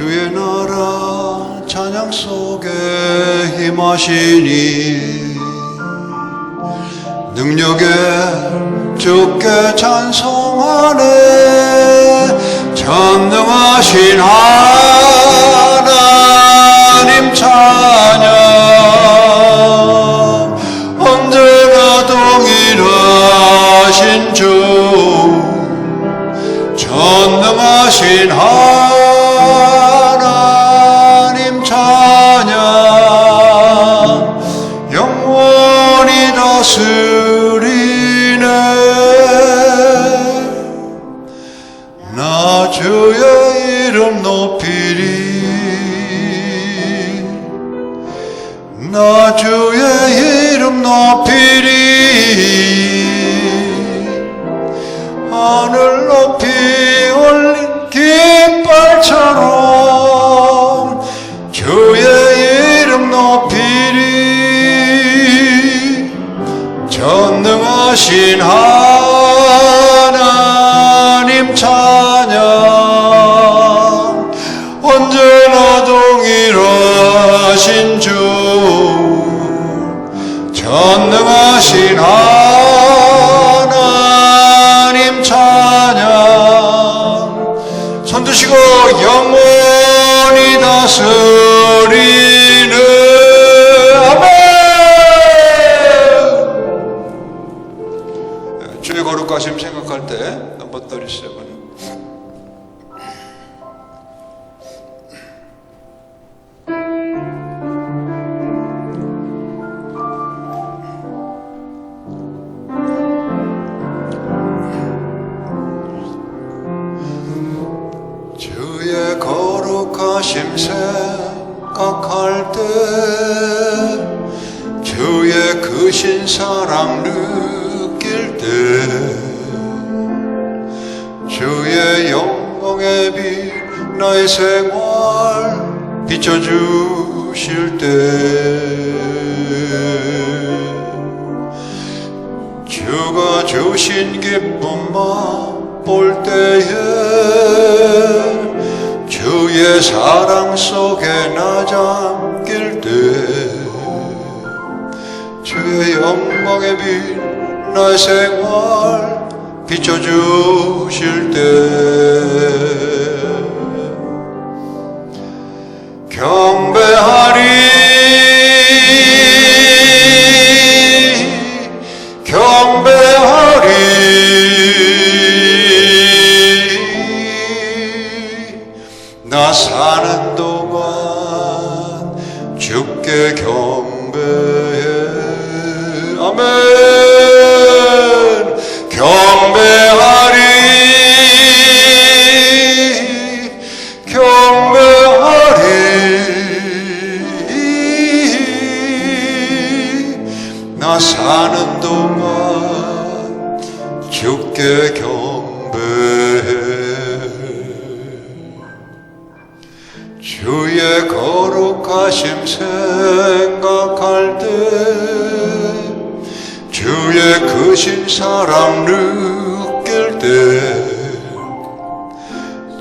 주의 나라 찬양 속에 임하시니 능력에 주께 찬송하네. 전능하신 하나님 찬양 언제나 동일하신 주 전능하신 하나님 찬양 영원히 다스리네. 나 주의 이름 높이리. 나 주의 이름 높이리. 하늘 높이 올린 깃발처럼 주의 이름 높이리. 전능하신 하나님 찬양 언제나 동일하신 주 전능하신 하나님 찬양 손 드시고 영원히 다스리는 아멘. 주의 거룩하심 생각할 때 넘버 37 주의 거룩하심 생각할 때 주의 크신 사랑 느낄 때 주의 영광의 빛 나의 생활 비춰주실 때 주가 주신 기쁨 맛볼 때에 주의 사랑 속에 나 잠길 때 주의 영광의 빛 나의 생활 비춰주실 때 경배하리 경배하리 나 사는 동안 주께 경배해 아멘. 경배하리 경배하리 나 사는 동안 주께 경배해. 주의 거룩하심 생각할 때 주의 크신 사랑 느낄 때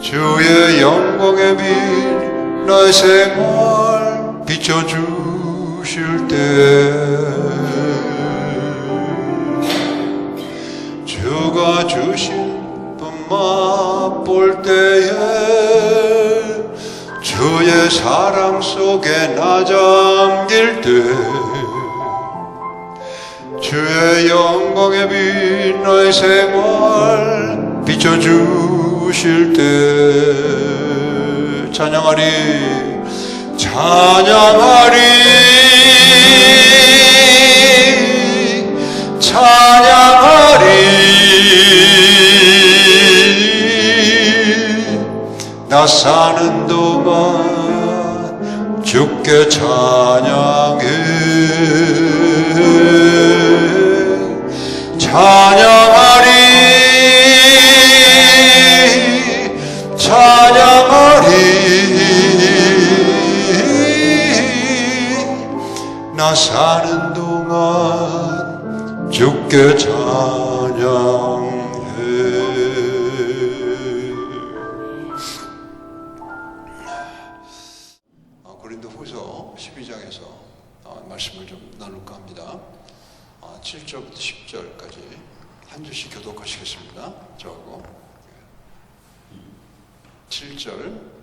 주의 영광의 빛 나의 생활 비춰주실 때 주가 주신 분 맛볼 때에 주의 사랑 속에 나 잠길 때 주의 영광의 빛 나의 생활 비춰주실 때 찬양하리 찬양하리 찬양하리 나 사는 동안 주께 찬양해 찬양하리 찬양하리 나 사는 동안 주께 찬양해. 12장에서 말씀을 좀 나눌까 합니다. 7절부터 10절까지 한 줄씩 교독하시겠습니다. 저하고 7절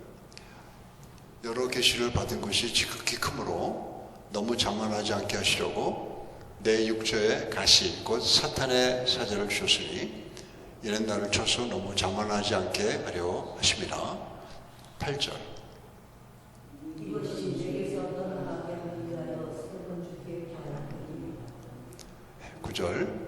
여러 계시를 받은 것이 지극히 크므로 너무 자만하지 않게 하시려고 내 육체에 가시 곧 사탄의 사자를 주셨으니 이는 나를 쳐서 너무 자만하지 않게 하려 하심이라. 8절 이것이 내게서 떠나가게 하기 위하여 세번 주께 바라니. 9절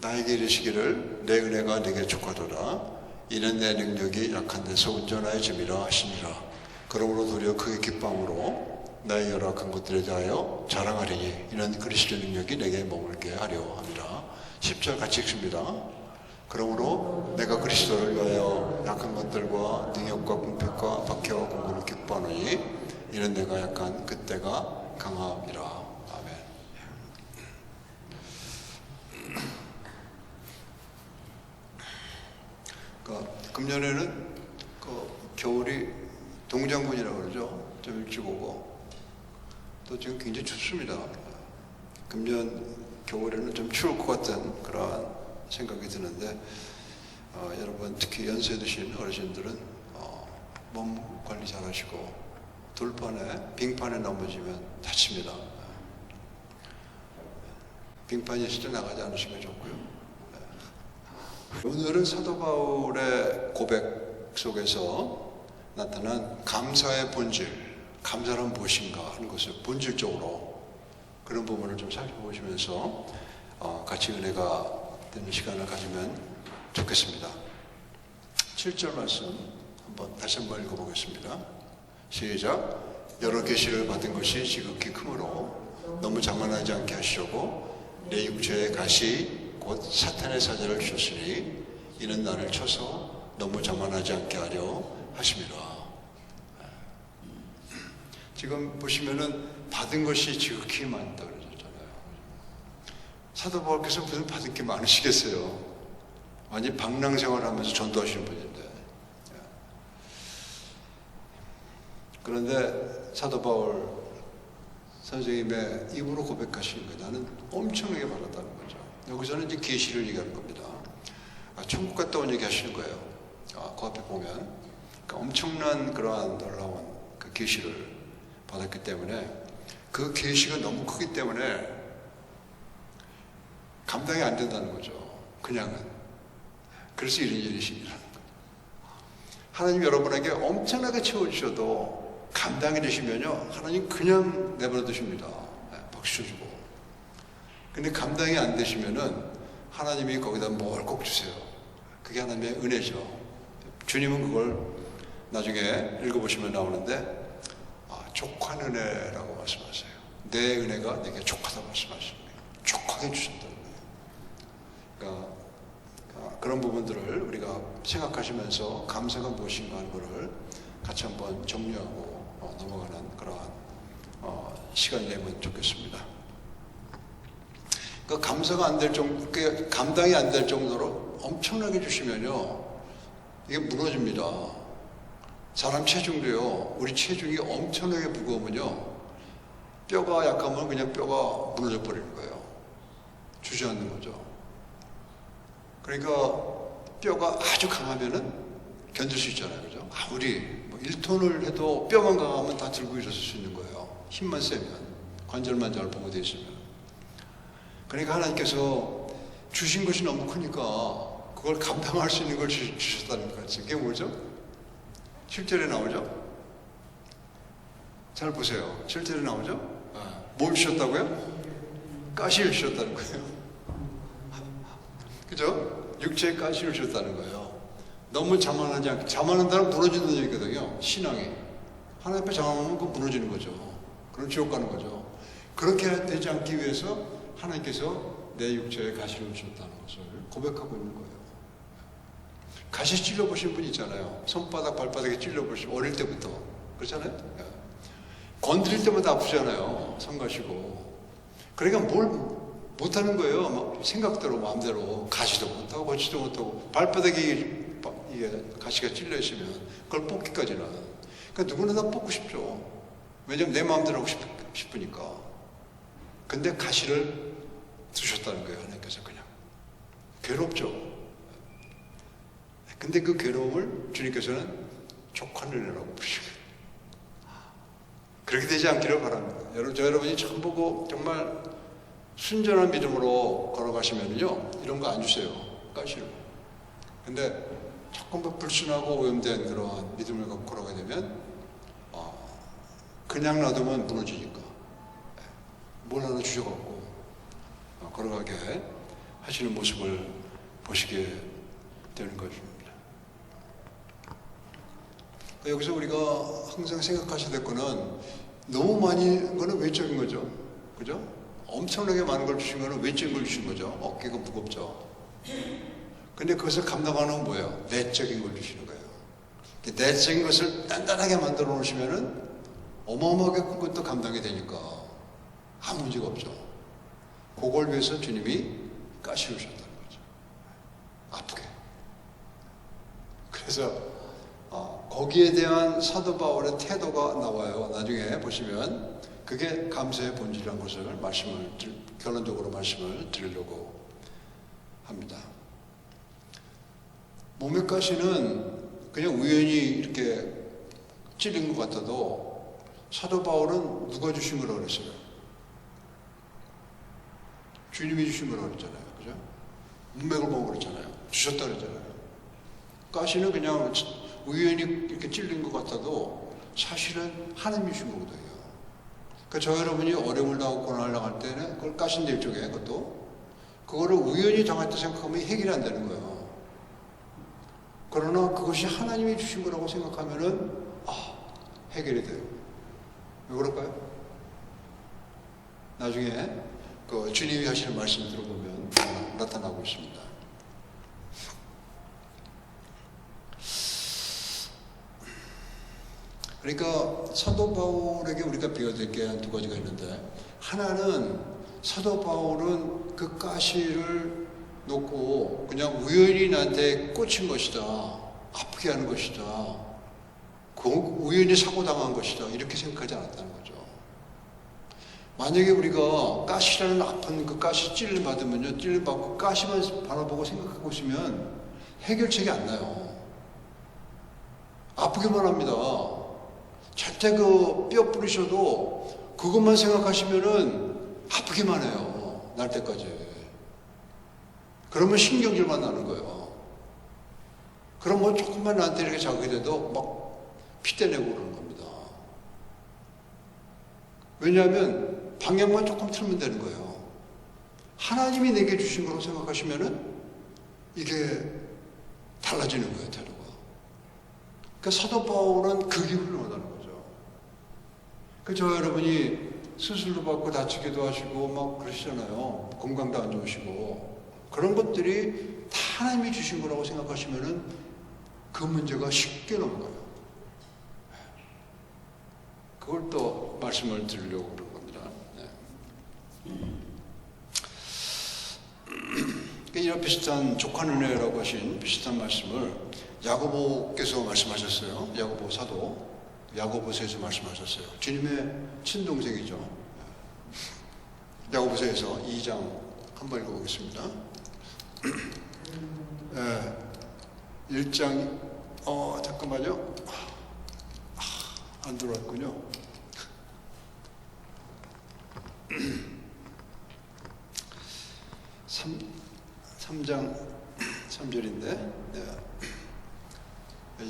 나에게 이르시기를 내 은혜가 네게 족하도다 이는 내 능력이 약한 데서 운전하여 줌이라 하시니라. 그러므로 도리어 크게 기쁨으로 나의 열악한 것들에 대하여 자랑하리니 이는 그리스도의 능력이 내게 머물게 하려 합니다. 10절 같이 읽습니다. 그러므로 내가 그리스도를 위하여 약한 것들과 능력과 궁핍과 박해와 공고를 기뻐하노니 이는 내가 약한 그때가 강함이라. 아멘. 금년에는 겨울이 동장군이라고 그러죠. 좀 일찍 오고 또 지금 굉장히 춥습니다. 금년 겨울에는 좀 추울 것 같은 그런 생각이 드는데 여러분 특히 연세 드신 어르신들은 몸 관리 잘 하시고 돌판에 빙판에 넘어지면 다칩니다. 빙판이 있을 때 나가지 않으시면 좋고요. 오늘은 사도 바울의 고백 속에서 나타난 감사의 본질, 감사란 무엇인가 하는 것을 본질적으로 그런 부분을 좀 살펴보시면서 같이 은혜가 되는 시간을 가지면 좋겠습니다. 7절 말씀 다시 한번 읽어보겠습니다. 시작. 여러 계시를 받은 것이 지극히 크므로 너무 자만하지 않게 하시려고 내 육체에 가시 곧 사탄의 사자를 주셨으니 이는 나를 쳐서 너무 자만하지 않게 하려 하심이라. 지금 보시면은 받은 것이 지극히 많다 그러셨잖아요. 사도 바울께서 무슨 받은 게 많으시겠어요. 완전히 방랑생활하면서 전도하시는 분인데. 그런데 사도 바울 선생님의 입으로 고백하시는 거예요. 나는 엄청나게 받았다는 거죠. 여기서는 이제 계시를 얘기하는 겁니다. 천국 갔다 온 얘기 하시는 거예요. 그 앞에 보면 그러니까 엄청난 그러한 놀라운 그 계시를 받았기 때문에 그 계시가 너무 크기 때문에 감당이 안 된다는 거죠. 그냥은. 그래서 이런 일이 생기라는 거예요. 하나님 여러분에게 엄청나게 채워주셔도 감당이 되시면요 하나님 그냥 내버려 두십니다. 박수 주고. 근데 감당이 안 되시면은 하나님이 거기다 뭘 꼭 주세요. 그게 하나님의 은혜죠. 주님은 그걸 나중에 읽어보시면 나오는데 족한 은혜라고 말씀하세요. 내 은혜가 내게 족하다고 말씀하십니다. 족하게 주셨다는 거예요. 그러니까 그런 부분들을 우리가 생각하시면서 감사가 무엇인가 하는 것을 같이 한번 정리하고 넘어가는 그러한 시간이 되면 좋겠습니다. 그러니까 감사가 안 될 정도, 감당이 안 될 정도로 엄청나게 주시면요 이게 무너집니다. 사람 체중도요, 우리 체중이 엄청나게 무거우면요 뼈가 약하면 그냥 뼈가 무너져 버리는 거예요. 주저앉는 거죠. 그러니까 뼈가 아주 강하면은 견딜 수 있잖아요. 그죠? 아무리 1톤을 해도 뼈만 강하면 다 들고 일어설 수 있는 거예요. 힘만 세면, 관절만 잘 보호되어 있으면. 그러니까 하나님께서 주신 것이 너무 크니까 그걸 감당할 수 있는 걸 주셨다는 거지. 그게 뭐죠? 7절에 나오죠? 잘 보세요. 7절에 나오죠? 뭘 주셨다고요? 가시를 주셨다는 거예요. 그죠? 육체에 가시를 주셨다는 거예요. 너무 자만하지 않게. 자만한다는 무너진다는 얘기거든요. 신앙이. 하나님 앞에 자만하면 그 무너지는 거죠. 그럼 지옥 가는 거죠. 그렇게 되지 않기 위해서 하나님께서 내 육체에 가시를 주셨다는 것을 고백하고 있는 거예요. 가시 찔러보신 분 있잖아요. 손바닥, 발바닥에 찔러보신 어릴 때부터. 그렇잖아요? 건드릴 때마다 아프잖아요. 성가시고. 그러니까 뭘 못하는 거예요. 막 생각대로, 마음대로. 가시도 못하고, 걷지도 못하고. 발바닥에 이게 가시가 찔려있으면 그걸 뽑기까지는. 그러니까 누구나 다 뽑고 싶죠. 왜냐면 내 마음대로 하고 싶으니까. 근데 가시를 두셨다는 거예요, 하나님께서 그냥. 괴롭죠. 근데 그 괴로움을 주님께서는 족환은혜라고 부르시고 그렇게 되지 않기를 바랍니다. 여러분이 참 보고 정말 순전한 믿음으로 걸어가시면요, 이런 거 안 주세요. 가시를. 근데 조금 더 불순하고 오염된 그런 믿음을 갖고 걸어가게 되면 그냥 놔두면 무너지니까 뭘 하나 주셔갖고 걸어가게 하시는 모습을 보시게 되는 것입니다. 여기서 우리가 항상 생각하셔야 될 거는 너무 많이 거는 외적인 거죠. 그죠? 엄청나게 많은 걸 주신 거는 외적인 걸 주신 거죠. 어깨가 무겁죠. 근데 그것을 감당하는 건 뭐예요? 내적인 걸 주시는 거예요. 내적인 것을 단단하게 만들어 놓으시면은 어마어마하게 큰 것도 감당이 되니까 아무 문제가 없죠. 그걸 위해서 주님이 가시우셨다는 거죠. 아프게. 그래서 거기에 대한 사도 바울의 태도가 나와요. 나중에 보시면 그게 감사의 본질이라는 것을 결론적으로 말씀을 드리려고 합니다. 몸의 가시는 그냥 우연히 이렇게 찔린 것 같아도 사도 바울은 누가 주신 거라고 그랬어요? 주님이 주신 거라고 그랬잖아요. 그죠? 문맥을 보고 그랬잖아요. 주셨다 그랬잖아요. 가시는 그냥 우연히 이렇게 찔린 것 같아도 사실은 하나님이 주신 거거든요. 그러니까 저 여러분이 어려움을 당하고 고난을 당할 때는 그걸 가신데 일종의 그것도 그거를 우연히 당했다 생각하면 해결이 안 되는 거예요. 그러나 그것이 하나님이 주신 거라고 생각하면은 해결이 돼요. 왜 그럴까요? 나중에 그 주님이 하시는 말씀을 들어보면 나타나고 있습니다. 그러니까 사도 바울에게 우리가 배워야 될 게 한 두 가지가 있는데, 하나는 사도 바울은 그 가시를 놓고 그냥 우연히 나한테 꽂힌 것이다, 아프게 하는 것이다, 우연히 사고당한 것이다, 이렇게 생각하지 않았다는 거죠. 만약에 우리가 가시라는 아픈 그 가시 찔림 받으면요, 찔림 받고 가시만 바라보고 생각하고 있으면 해결책이 안 나요. 아프기만 합니다. 절대 그 뼈 부리셔도 그것만 생각하시면은 아프기만 해요. 날 때까지. 그러면 신경질만 나는 거예요. 그럼 뭐 조금만 나한테 이렇게 자극이 돼도 막 피떼내고 그러는 겁니다. 왜냐하면 방향만 조금 틀면 되는 거예요. 하나님이 내게 주신 거로 생각하시면은 이게 달라지는 거예요, 태도가. 그러니까 사도 바울은 그게 훌륭하다는 거죠. 저 여러분이 수술도 받고 다치기도 하시고 막 그러시잖아요. 건강도 안 좋으시고. 그런 것들이 다 하나님이 주신 거라고 생각하시면은 그 문제가 쉽게 넘어가요. 그걸 또 말씀을 드리려고 그런 겁니다. 네. 이런 비슷한 족한 은혜라고 하신 비슷한 말씀을 야고보께서 말씀하셨어요. 야고보 사도. 야고보서에서 말씀하셨어요. 주님의 친동생이죠. 야고보서에서 2장 한번 읽어보겠습니다. 1장 잠깐만요. 안 들어왔군요. 3장 3절인데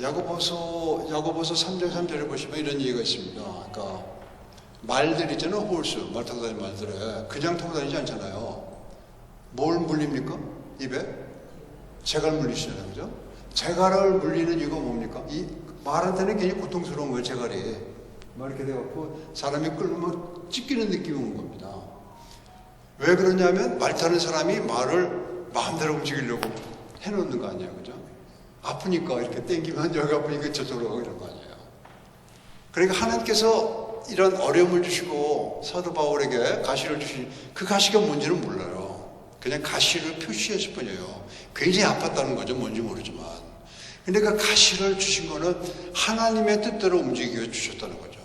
야고보서 3장 3절에 보시면 이런 얘기가 있습니다. 그러니까 말들 있잖아요. 홀수, 말 타고 다니는 말들에 그냥 타고 다니지 않잖아요. 뭘 물립니까? 입에? 재갈 물리시잖아요. 그죠? 재갈을 물리는 이유가 뭡니까? 이 말한테는 굉장히 고통스러운 거예요. 재갈이 막 이렇게 돼갖고 사람이 끌면 찢기는 느낌이 오는 겁니다. 왜 그러냐면 말 타는 사람이 말을 마음대로 움직이려고 해놓는 거 아니에요. 그죠? 아프니까 이렇게 땡기면 여기 아프니까 저쪽으로 가고 이런 거 아니에요. 그러니까 하나님께서 이런 어려움을 주시고 사도 바울에게 가시를 주신 그 가시가 뭔지는 몰라요. 그냥 가시를 표시했을 뿐이에요. 굉장히 아팠다는 거죠. 뭔지 모르지만. 근데 그 가시를 주신 거는 하나님의 뜻대로 움직여 주셨다는 거죠.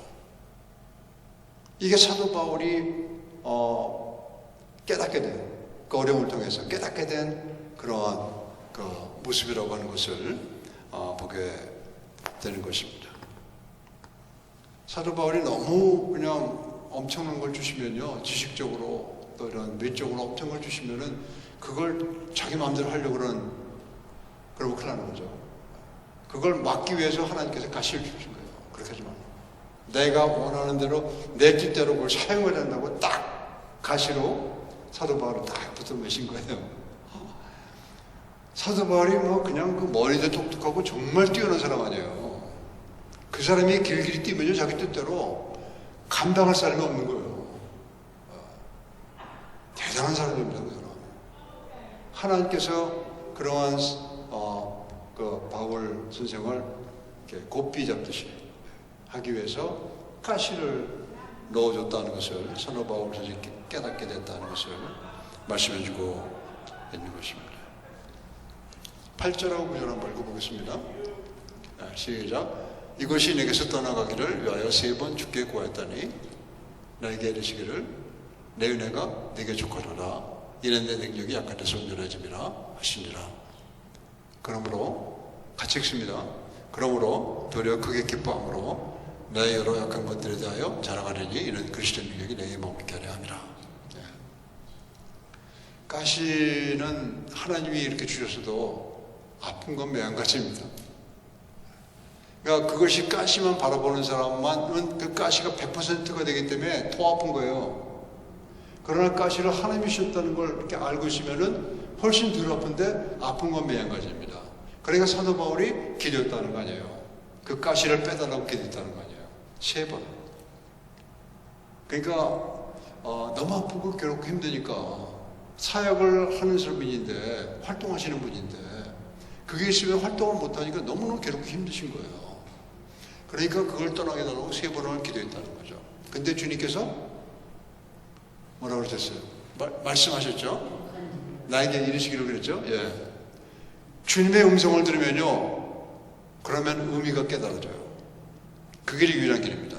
이게 사도 바울이 깨닫게 된, 그 어려움을 통해서 깨닫게 된 그러한 그 모습이라고 하는 것을 보게 되는 것입니다. 사도 바울이 너무 그냥 엄청난 걸 주시면요, 지식적으로 또 이런 외적으로 엄청난 걸 주시면은 그걸 자기 마음대로 하려고 그러면 큰일 나는 거죠. 그걸 막기 위해서 하나님께서 가시를 주신 거예요. 그렇게 하지 말고 내가 원하는 대로 내 뜻대로 그걸 사용해야 된다고 딱 가시로 사도 바울을 딱 붙어 매신 거예요. 사도 바울이 뭐 그냥 그 머리도 똑똑하고 정말 뛰어난 사람 아니에요. 그 사람이 길길이 뛰면요 자기 뜻대로 감당할 사람이 없는 거예요. 대단한 사람입니다. 그 사람. 하나님께서 그러한 그 바울 선생을 이렇게 고삐 잡듯이 하기 위해서 가시를 넣어줬다는 것을 사도 바울 선생이 깨닫게 됐다는 것을 말씀해주고 있는 것입니다. 8절하고 9절 한번 읽어보겠습니다. 시작. 이것이 내게서 떠나가기를 위하여 3번 주께 구하였더니 나에게 이르시기를 내 은혜가 네게 족하노라. 이는 내 능력이 약한 데서 온전해짐이라 하시니라. 그러므로 같이 읽습니다. 그러므로 도리어 크게 기뻐함으로 나의 여러 약한 것들에 대하여 자랑하려니 이는 그리스도의 능력이 내게 머물게 하려 함이라. 가시는 하나님이 이렇게 주셨어도 아픈 건 매한가지입니다. 그러니까 그것이 가시만 바라보는 사람만은 그 가시가 100%가 되기 때문에 더 아픈 거예요. 그러나 가시를 하나님이 주셨다는 걸 이렇게 알고 있으면은 훨씬 덜 아픈데 아픈 건 매한가지입니다. 그러니까 사도 바울이 기도했다는 거 아니에요. 그 가시를 빼달라고 기도했다는 거 아니에요. 3번. 그러니까 너무 아프고 괴롭고 힘드니까 사역을 하는 분인데 활동하시는 분인데 그게 있으면 활동을 못하니까 너무너무 괴롭고 힘드신 거예요. 그러니까 그걸 떠나게 달라고 3번을 기도했다는 거죠. 근데 주님께서 뭐라고 그러셨어요? 말씀하셨죠? 나에게 이르시기로 그랬죠? 예. 주님의 음성을 들으면요, 그러면 의미가 깨달아져요. 그 길이 유일한 길입니다.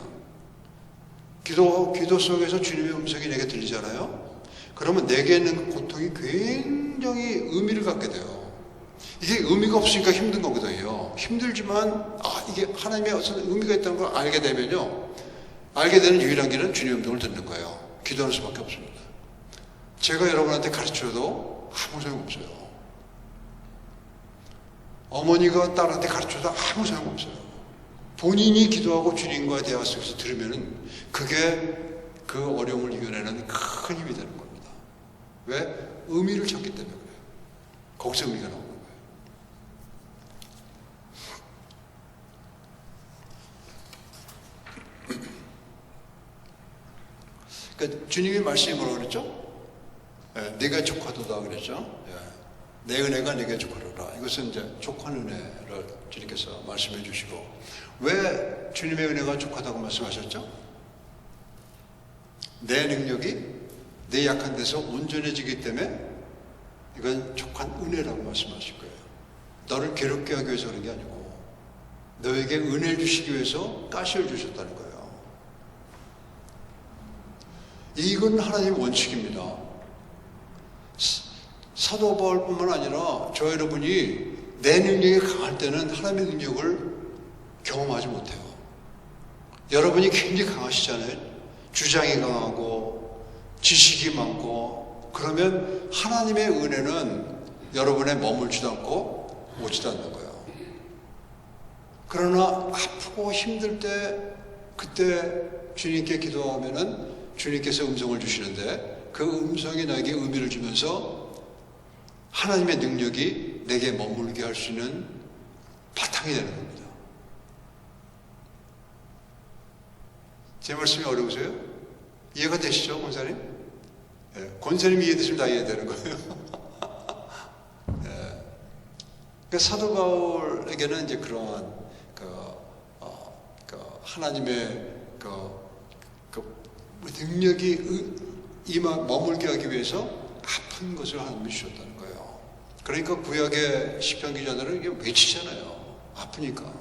기도 속에서 주님의 음성이 내게 들리잖아요? 그러면 내게 있는 그 고통이 굉장히 의미를 갖게 돼요. 이게 의미가 없으니까 힘든 거거든요. 힘들지만 이게 하나님의 어떤 의미가 있다는 걸 알게 되면요, 알게 되는 유일한 길은 주님의 음성을 듣는 거예요. 기도하는 수밖에 없습니다. 제가 여러분한테 가르쳐도 아무 소용없어요. 어머니가 딸한테 가르쳐도 아무 소용없어요. 본인이 기도하고 주님과의 대화 속에서 들으면은 그게 그 어려움을 이겨내는 큰 힘이 되는 겁니다. 왜? 의미를 찾기 때문에 그래요. 거기서 의미가 나오는 거예요. 그러니까 주님이 말씀이 뭐라고 그랬죠? 네가 족하도다 그랬죠? 내 은혜가 네게 족하도다. 이것은 이제 족한 은혜를 주님께서 말씀해 주시고, 왜 주님의 은혜가 족하다고 말씀하셨죠? 내 능력이 내 약한 데서 온전해지기 때문에 이건 족한 은혜라고 말씀하실 거예요. 너를 괴롭게 하기 위해서 그런 게 아니고 너에게 은혜를 주시기 위해서 가시를 주셨다는 거예요. 이건 하나님의 원칙입니다. 사도 바울뿐만 아니라 저 여러분이 내 능력이 강할 때는 하나님의 능력을 경험하지 못해요. 여러분이 굉장히 강하시잖아요. 주장이 강하고 지식이 많고 그러면 하나님의 은혜는 여러분에 머물지도 않고 오지도 않는 거예요. 그러나 아프고 힘들 때 그때 주님께 기도하면은 주님께서 음성을 주시는데 그 음성이 나에게 의미를 주면서 하나님의 능력이 내게 머물게 할 수 있는 바탕이 되는 겁니다. 제 말씀이 어려우세요? 이해가 되시죠, 권사님? 예, 권사님이 이해되시면 다 이해되는 거예요. 예. 그러니까 사도 바울에게는 이제 그러한 하나님의 능력이 머물게 하기 위해서 아픈 것을 하나님이 주셨다는 거예요. 그러니까 구약의 시편 기자들은 이게 외치잖아요. 아프니까.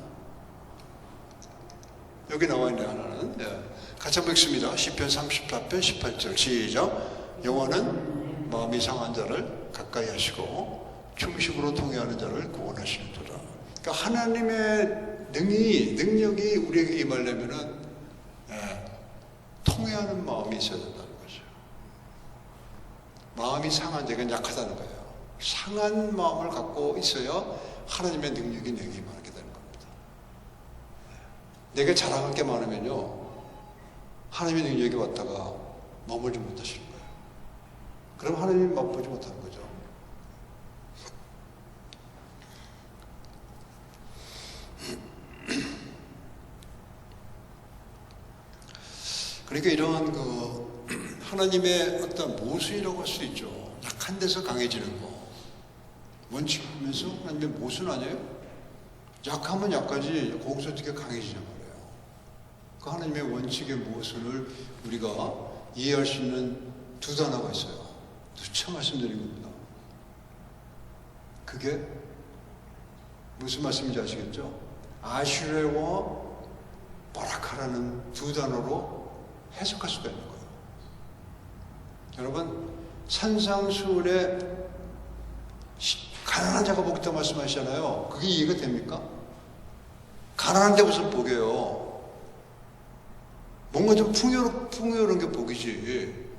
여기 나와 있네, 하나는. 예. 같이 한번 읽습니다. 시편 34편 18절 시작. 여호와는 마음이 상한 자를 가까이 하시고 중심으로 통해하는 자를 구원하시는도다. 그러니까 하나님의 능력이 우리에게 임하려면은 통해하는 마음이 있어야 된다는 거죠. 마음이 상한 자가 약하다는 거예요. 상한 마음을 갖고 있어야 하나님의 능력이 내게 임하게 되는 겁니다. 내가 자랑할 게 많으면요, 하나님의 능력이 왔다가 머물지 못하시는 거예요. 그럼 하나님이 맛보지 못하는 거죠. 그러니까 이런 하나님의 어떤 모순이라고 할 수 있죠. 약한 데서 강해지는 거. 원칙하면서 하나님의 모순 아니에요? 약하면 약하지 거기서 어떻게 강해지냐 말이에요. 그 하나님의 원칙의 모순을 우리가 이해할 수 있는 두 단어가 있어요. 누차 말씀드린 겁니다. 그게 무슨 말씀인지 아시겠죠? 아슈레와 바라카라는 두 단어로 해석할 수가 있는 거예요. 여러분, 산상수훈에 가난한 자가 복이다 말씀하시잖아요. 그게 이해가 됩니까? 가난한 데 무슨 복이에요? 뭔가 좀 풍요로운 게 복이지.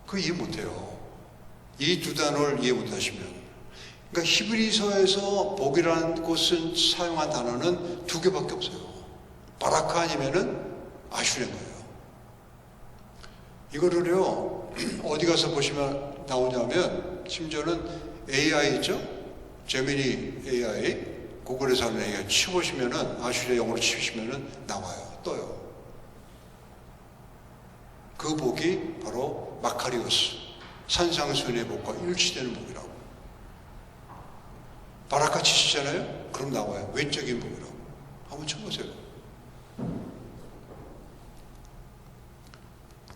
그거 이해 못해요. 이 두 단어를 이해 못하시면. 그러니까 히브리서에서 복이라는 곳은 사용한 단어는 두 개밖에 없어요. 바라카 아니면은 아슈레인 거예요. 이거를요, 어디 가서 보시면 나오냐면, 심지어는 AI 있죠? 제미니 AI, 구글에서 하는 AI 치보시면은, 아슈레 영어로 치시면은 나와요. 떠요. 그 복이 바로 마카리오스, 산상수훈의 복과 일치되는 복이라고. 바라카 치시잖아요? 그럼 나와요. 외적인 복이라고. 한번 쳐보세요.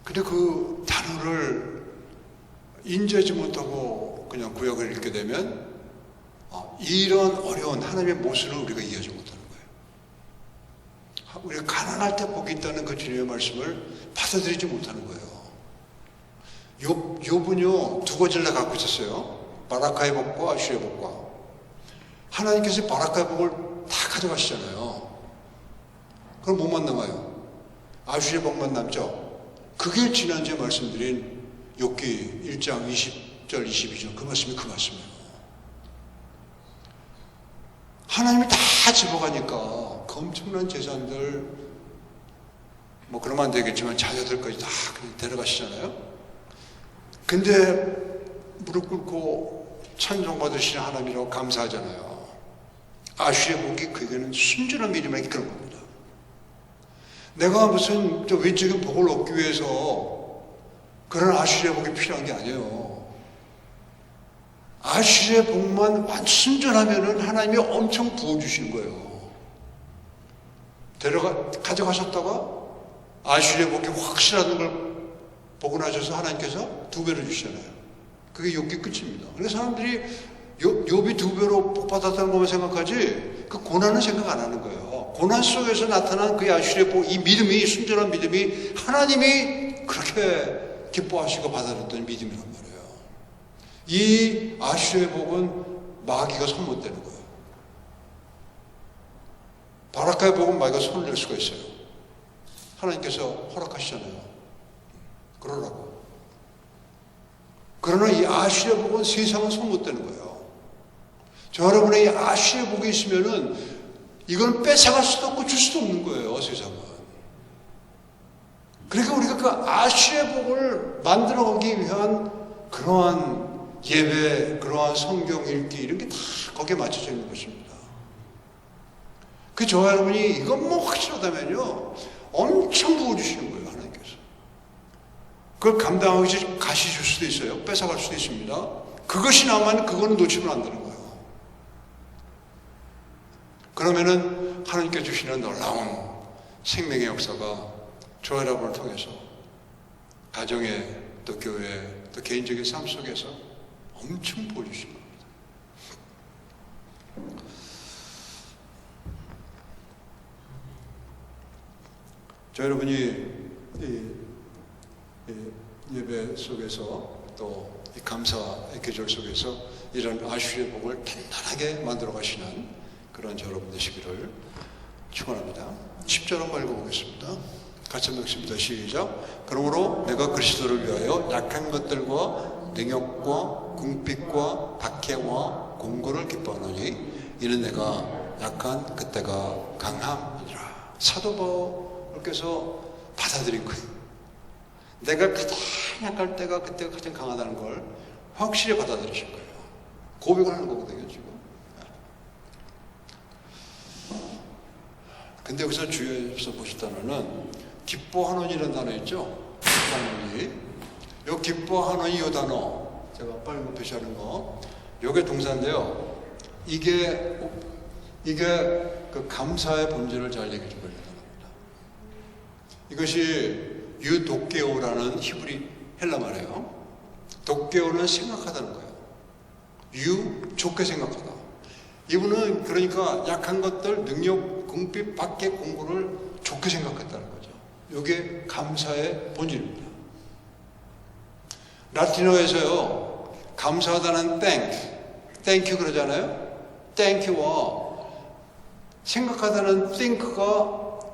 근데 그 단어를 인지하지 못하고 그냥 구약을 읽게 되면 이런 어려운 하나님의 모순을 우리가 이해하지 못하는 거예요. 우리가 가난할 때 복이 있다는 그 주님의 말씀을 받아들이지 못하는 거예요. 욥은요, 두 가지를 다 갖고 있었어요. 바라카의 복과 아슈의 복과. 하나님께서 바라카의 복을 다 가져가시잖아요. 그럼 뭐만 남아요? 아슈의 복만 남죠? 그게 지난주에 말씀드린 욥기 1장 20절 22절 그 말씀이 그 말씀이에요. 하나님이 다 집어가니까 그 엄청난 재산들, 뭐 그러면 안 되겠지만 자녀들까지 다 데려가시잖아요. 근데 무릎 꿇고 찬송받으시는 하나님이라고 감사하잖아요. 아슈의 복이 그에게는 순전한 믿음에게 그런 겁니다. 내가 무슨 외적인 복을 얻기 위해서 그런 아슈의 복이 필요한 게 아니에요. 아슈의 복만 순전하면은 하나님이 엄청 부어주시는 거예요. 가져가셨다가 아슈의 복이 확실한 걸 보고 나셔서 하나님께서 두 배로 주시잖아요. 그게 욥기 끝입니다. 그래서 사람들이 욥이 두 배로 복 받았다는 것만 생각하지 그 고난은 생각 안 하는 거예요. 고난 속에서 나타난 그 아슈의 복, 이 믿음이, 순전한 믿음이 하나님이 그렇게 기뻐하시고 받아들였던 믿음이란 말이에요. 이 아슈의 복은 마귀가 손 못 대는 거예요. 바라카의 복은 마귀가 손을 댈 수가 있어요. 하나님께서 허락하시잖아요. 그러라고. 그러나 이 아슈의 복은 세상은 손 못 대는 거예요. 저 여러분의 이 아슈의 복이 있으면은 이건 뺏어갈 수도 없고 줄 수도 없는 거예요, 세상은. 그러니까 우리가 그 아슈의 복을 만들어가기 위한 그러한 예배, 그러한 성경 읽기 이런 게 다 거기에 맞춰져 있는 것입니다. 그 저와 여러분이 이것만 확실하다면요, 엄청 부어주시는 거예요, 하나님께서. 그걸 감당하기 가시줄 수도 있어요. 뺏어갈 수도 있습니다. 그것이 나만 그거는 놓치면 안 되는 거예요. 그러면은 하나님께 주시는 놀라운 생명의 역사가 저 여러분을 통해서 가정에 또 교회 또 개인적인 삶 속에서 엄청 보여주신 겁니다. 저 여러분이 이 예배 속에서 또 이 감사의 계절 속에서 이런 아슈리의 복을 단단하게 만들어 가시는 그런 저 여러분 되시기를 축원합니다. 10절 한번 읽어보겠습니다. 같이 한번 읽습니다. 시작. 그러므로 내가 그리스도를 위하여 약한 것들과 능욕과 궁핍과 박해와 공고를 기뻐하노니 이는 내가 약한 그때가 강함이라. 사도 바울께서 받아들인 거예요. 내가 가장 약할 때가 그때가 가장 강하다는 걸 확실히 받아들이신 거예요. 고백을 하는 거거든요, 지금. 근데 여기서 주위에서 보실 단어는 기뻐하노니라는 단어 있죠? 기뻐하노니. 요 기뻐하노니 이 단어, 제가 빨리 표시하는 거, 요게 동사인데요. 이게 그 감사의 본질을 잘 얘기해 주고 있는 단어입니다. 이것이 유도케오라는 히브리 헬라 말이에요. 도케오는 생각하다는 거예요. 좋게 생각하다. 이분은 그러니까 약한 것들, 능력, 궁핍, 밖의 공고를 좋게 생각했다는 거죠. 이게 감사의 본질입니다. 라틴어에서요, 감사하다는 땡큐 그러잖아요. 땡큐와 생각하다는 think가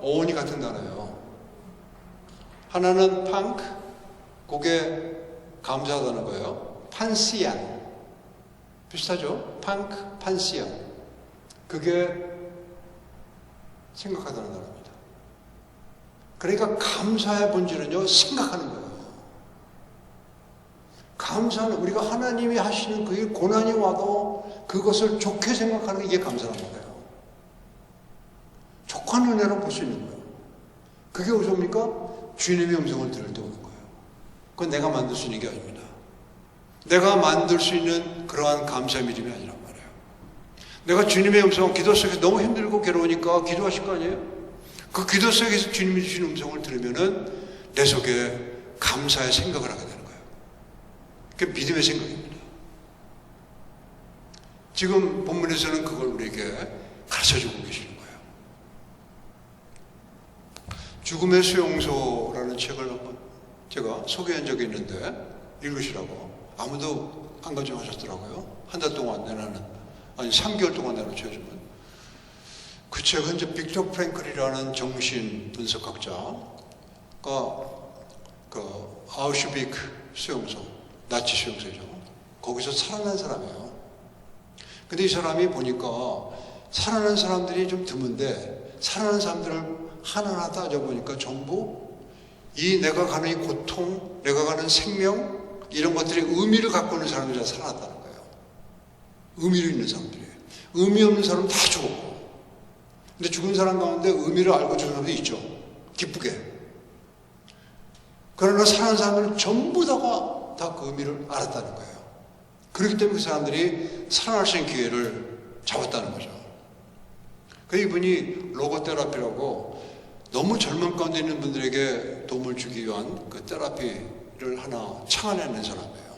어원이 같은 단어예요. 하나는 팡크, 그게 감사하다는 거예요. 판시안, 비슷하죠? 팡크, 판시안, 그게 생각하다는 단어입니다. 그러니까 감사의 본질은요, 생각하는 거예요. 감사는 우리가 하나님이 하시는 그게 고난이 와도 그것을 좋게 생각하는 게 이게 감사라는 거예요. 족한 은혜로 볼 수 있는 거예요. 그게 무엇입니까? 주님의 음성을 들을 때 오는 거예요. 그건 내가 만들 수 있는 게 아닙니다. 내가 만들 수 있는 그러한 감사의 믿음이 아니란 말이에요. 내가 주님의 음성, 기도 속에서 너무 힘들고 괴로우니까 기도하실 거 아니에요? 그 기도 속에서 주님이 주시는 음성을 들으면은 내 속에 감사의 생각을 하게 되는 거예요. 그게 믿음의 생각입니다. 지금 본문에서는 그걸 우리에게 가르쳐주고 계시는 거예요. 죽음의 수용소라는 책을 한번 제가 소개한 적이 있는데 읽으시라고 아무도 안 가져가셨더라고요. 한 달 동안 내놔는, 아니 3개월 동안 내놓쳐주면. 그 책은 이제 빅터 프랭클이라는 정신 분석학자가 그 아우슈비크 수용소, 나치 수용소죠. 거기서 살아난 사람이에요. 근데 이 사람이 보니까 살아난 사람들이 좀 드문데 살아난 사람들을 하나하나 따져보니까 전부 이 내가 가는 이 고통, 내가 가는 생명, 이런 것들이 의미를 갖고 있는 사람들이 다 살아났다는 거예요. 의미를 있는 사람들이. 의미 없는 사람은 다 죽었고. 근데 죽은 사람 가운데 의미를 알고 죽은 사람도 있죠. 기쁘게. 그러나 살아난 사람들은 전부 다가 다 그 의미를 알았다는 거예요. 그렇기 때문에 그 사람들이 살아날 수 있는 기회를 잡았다는 거죠. 그 이분이 로고테라피라고 너무 젊은 가운데 있는 분들에게 도움을 주기 위한 그 테라피를 하나 창안해낸 사람이에요.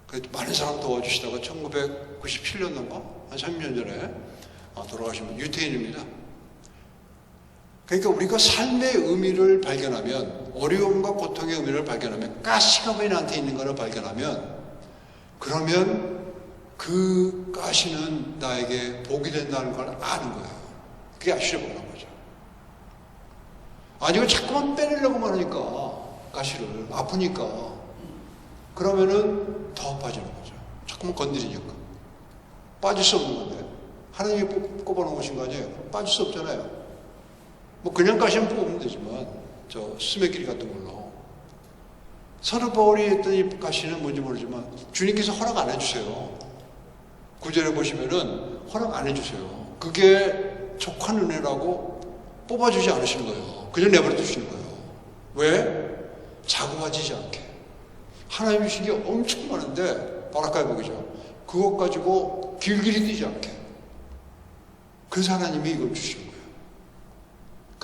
그래서 많은 사람 도와주시다가 1997년도인가? 한 30년 전에 돌아가신 분, 유태인입니다. 그러니까 우리가 삶의 의미를 발견하면, 어려움과 고통의 의미를 발견하면, 가시가 왜 나한테 있는 거를 발견하면, 그러면 그 가시는 나에게 복이 된다는 걸 아는 거예요. 그게 아시려 보는 거죠. 아니, 이거 자꾸만 빼내려고만 하니까, 가시를. 아프니까. 그러면은 더 빠지는 거죠. 자꾸만 건드리니까. 빠질 수 없는 건데. 하나님이 꼽아놓은 것인 거 아니에요? 빠질 수 없잖아요. 뭐 그냥 가시면 뽑으면 되지만, 저 스매끼리 같은 걸로. 사도 바울이 했던 이 가시는 뭔지 모르지만, 주님께서 허락 안 해주세요. 9절에 보시면은 허락 안 해주세요. 그게 족한 은혜라고 뽑아주지 않으시는 거예요. 그냥 내버려 두시는 거예요. 왜? 자고하지지 않게. 하나님 주신 게 엄청 많은데, 바라카의 복이죠. 그것 가지고 길길이 뛰지 않게. 그래서 하나님이 이걸 주시는 거예요.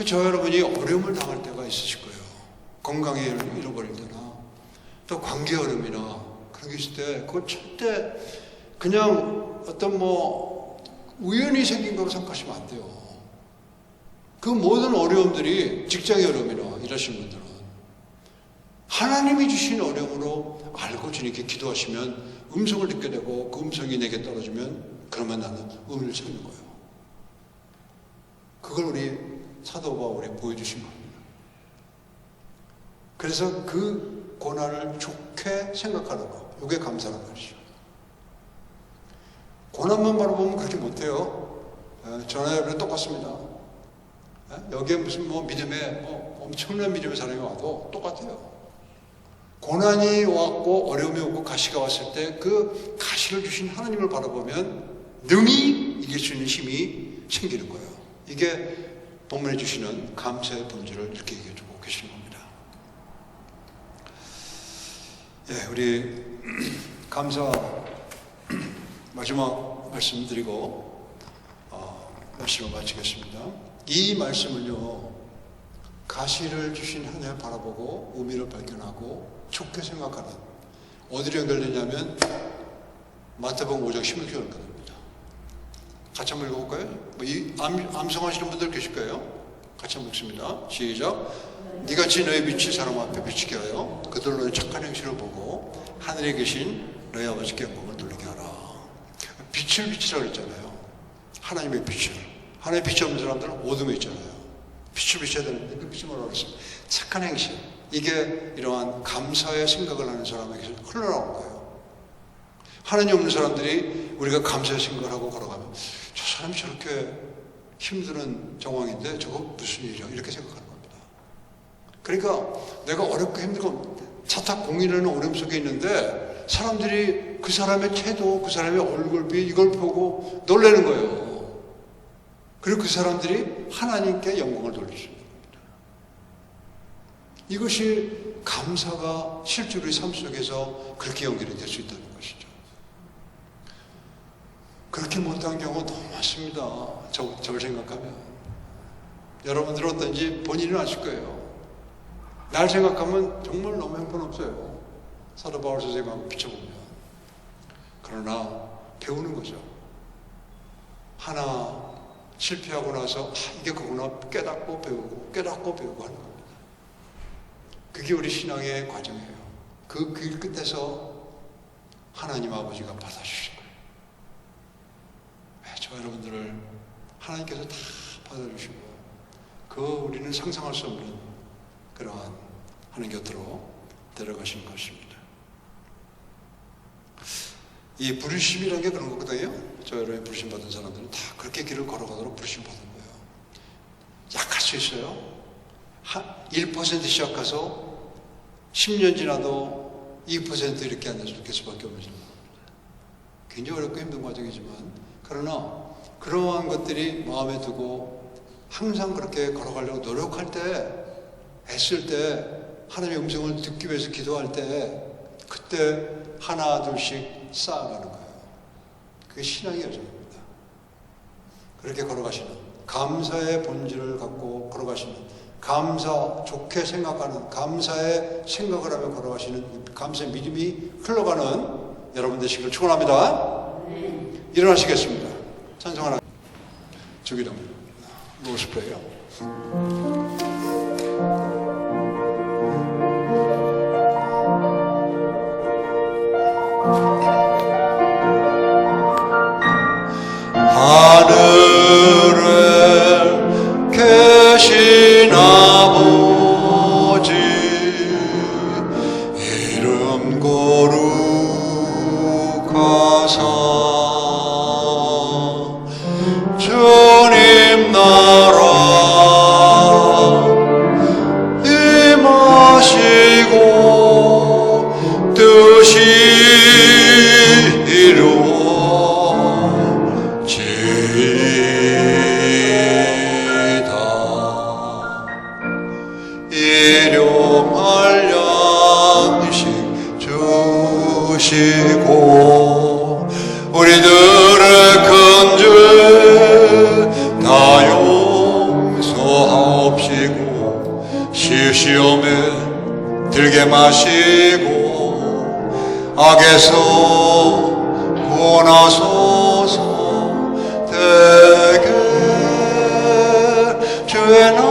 저 여러분이 어려움을 당할 때가 있으실 거예요. 건강에 잃어버릴 때나, 또 관계 어려움이나 그런 게 있을 때, 그걸 절대 그냥 어떤 우연히 생긴 거로 생각하시면 안 돼요. 그 모든 어려움들이 직장의 어려움이나 일하시는 분들은 하나님이 주신 어려움으로 알고 주님께 기도하시면 음성을 듣게 되고 그 음성이 내게 떨어지면 그러면 나는 은을 찾는 거예요. 그걸 우리 사도 바울이 보여주신 겁니다. 그래서 그 고난을 좋게 생각하는 거, 이게 감사란 말이죠. 고난만 바라보면 그렇게 못해요. 저나 여러분 똑같습니다. 여기에 무슨 믿음에 엄청난 믿음의 사람이 와도 똑같아요. 고난이 왔고 어려움이 오고 가시가 왔을 때 그 가시를 주신 하나님을 바라보면 능히 이길 수 있는 힘이 생기는 거예요. 이게 본문에 주시는 감사의 본질을 이렇게 얘기해 주고 계시는 겁니다. 예, 우리 감사 마지막 말씀드리고 말씀을 마치겠습니다. 이 말씀은요, 가시를 주신 하나님을 바라보고 의미를 발견하고 좋게 생각하는, 어디로 연결되냐면 마태복음 5장 16절 연결됩니다. 같이 한번 읽어볼까요? 암송하시는 분들 계실 거예요. 같이 한번 읽습니다. 시작. 네같이 너의 빛이 사람 앞에 비치게 하여 그들로 착한 행실을 보고 하늘에 계신 너희 아버지께 영광을 돌리게 하라. 빛을 비치라고 그랬잖아요. 하나님의 빛을. 하나님의 빛이 없는 사람들은 어둠에 있잖아요. 빛을 비춰야 되는데 그 빛이 뭐라고 그랬어요? 착한 행실. 이게 이러한 감사의 생각을 하는 사람에게서 흘러나오는 거예요. 하나님 없는 사람들이 우리가 감사의 생각을 하고 걸어가면 저 사람이 저렇게 힘든 정황인데 저거 무슨 일이야? 이렇게 생각하는 겁니다. 그러니까 내가 어렵고 힘들고 차탁 공인하는 어려움 속에 있는데 사람들이 그 사람의 태도, 그 사람의 얼굴빛 이걸 보고 놀라는 거예요. 그리고 그 사람들이 하나님께 영광을 돌리시는 겁니다. 이것이 감사가 실제로 우리 삶 속에서 그렇게 연결이 될 수 있다는 것이죠. 그렇게 못한 경우가 너무 많습니다. 저를 생각하면. 여러분들은 어떤지 본인은 아실 거예요. 날 생각하면 정말 너무 형편없어요. 사도 바울 선생님하고 비춰보면. 그러나 배우는 거죠. 하나 실패하고 나서 이게 그구나 깨닫고 배우고 하는 겁니다. 그게 우리 신앙의 과정이에요. 그 길 끝에서 하나님 아버지가 받아주신 거예요. 저 여러분들을 하나님께서 다 받아주시고 그 우리는 상상할 수 없는 그러한 하나님 곁으로 데려가신 것입니다. 이 부르심이라는 게 그런 거거든요. 저 여러분이 부르심 받은 사람들은 다 그렇게 길을 걸어가도록 부르심 받은 거예요. 약할 수 있어요. 1% 시작해서 10년 지나도 2% 이렇게 안 됐을 수밖에 없는 겁니다. 굉장히 어렵고 힘든 과정이지만 그러나 그러한 것들이 마음에 두고 항상 그렇게 걸어가려고 노력할 때, 애쓸 때, 하나님의 음성을 듣기 위해서 기도할 때 그때 하나 둘씩 쌓아가는 거예요. 그게 신앙의 여정입니다. 그렇게 걸어가시는, 감사의 본질을 갖고 걸어가시는, 감사, 좋게 생각하는, 감사의 생각을 하며 걸어가시는 감사의 믿음이 흘러가는 여러분 되시길 축원합니다. 일어나시겠습니다. 찬송하나 주기도문 Lord's Prayer. 하늘에 계신 아버지 이름 거룩하사 주님 나라 임하시고 뜻이 일용할 양식 주시고 우리들의 큰 죄 다 용서하옵시고 시험에 들게 마시고 악에서 구원하소서. 대개 주 주의